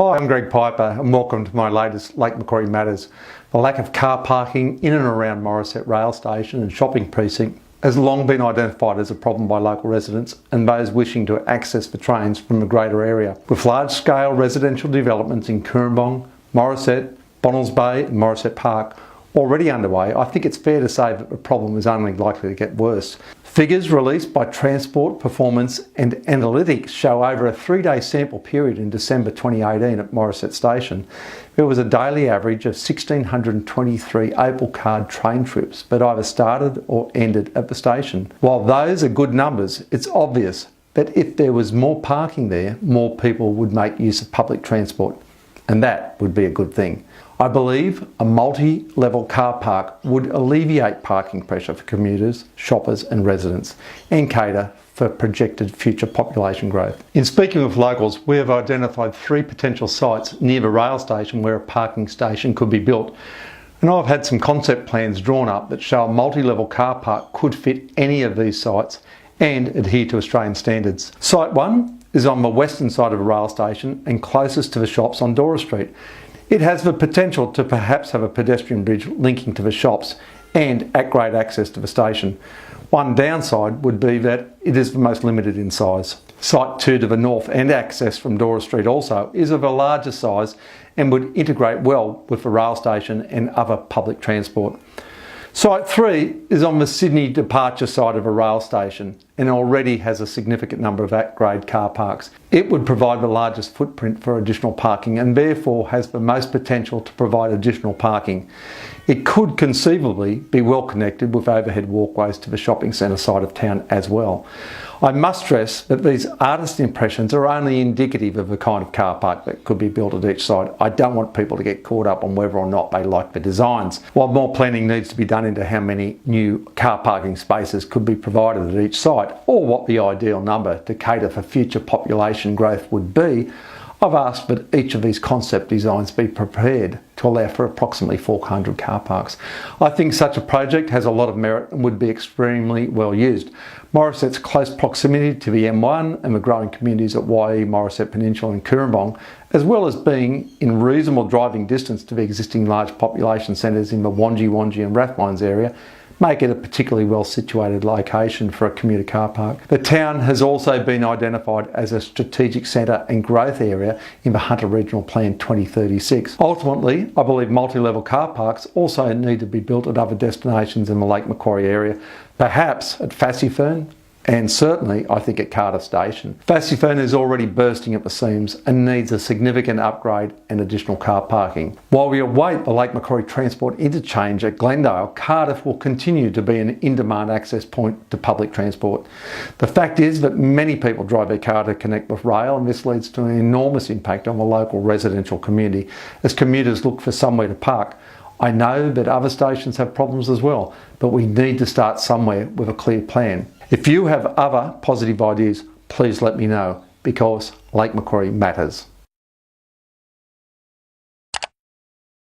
Hi, I'm Greg Piper and welcome to my latest Lake Macquarie Matters. The lack of car parking in and around Morisset Rail Station and shopping precinct has long been identified as a problem by local residents and those wishing to access the trains from the greater area. With large-scale residential developments in Cooranbong, Morisset, Bonnells Bay and Morisset Park already underway, I think it's fair to say that the problem is only likely to get worse. Figures released by Transport, Performance and Analytics show over a 3-day sample period in December 2018 at Morisset Station, there was a daily average of 1,623 Opal card train trips that either started or ended at the station. While those are good numbers, it's obvious that if there was more parking there, more people would make use of public transport, and that would be a good thing. I believe a multi-level car park would alleviate parking pressure for commuters, shoppers and residents and cater for projected future population growth. In speaking with locals, we have identified 3 potential sites near the rail station where a parking station could be built. And I've had some concept plans drawn up that show a multi-level car park could fit any of these sites and adhere to Australian standards. Site 1 is on the western side of the rail station and closest to the shops on Dora Street. It has the potential to perhaps have a pedestrian bridge linking to the shops and at-grade access to the station. One downside would be that it is the most limited in size. Site 2 to the north and access from Dora Street also is of a larger size and would integrate well with the rail station and other public transport. Site 3 is on the Sydney departure side of a rail station and already has a significant number of at-grade car parks. It would provide the largest footprint for additional parking and therefore has the most potential to provide additional parking. It could conceivably be well connected with overhead walkways to the shopping centre side of town as well. I must stress that these artist impressions are only indicative of the kind of car park that could be built at each site. I don't want people to get caught up on whether or not they like the designs. While more planning needs to be done into how many new car parking spaces could be provided at each site, or what the ideal number to cater for future population growth would be, I've asked that each of these concept designs be prepared to allow for approximately 400 car parks. I think such a project has a lot of merit and would be extremely well used. Morisset's close proximity to the M1 and the growing communities at YE, Morisset Peninsula and Cooranbong, as well as being in reasonable driving distance to the existing large population centres in the Wangi and Rathmines area, make it a particularly well situated location for a commuter car park. The town has also been identified as a strategic centre and growth area in the Hunter Regional Plan 2036. Ultimately, I believe multi-level car parks also need to be built at other destinations in the Lake Macquarie area, perhaps at Fassifern, and certainly I think at Carter Station. Fassifern is already bursting at the seams and needs a significant upgrade and additional car parking. While we await the Lake Macquarie Transport interchange at Glendale, Cardiff will continue to be an in-demand access point to public transport. The fact is that many people drive their car to connect with rail, and this leads to an enormous impact on the local residential community as commuters look for somewhere to park. I know that other stations have problems as well, but we need to start somewhere with a clear plan. If you have other positive ideas, please let me know, because Lake Macquarie matters.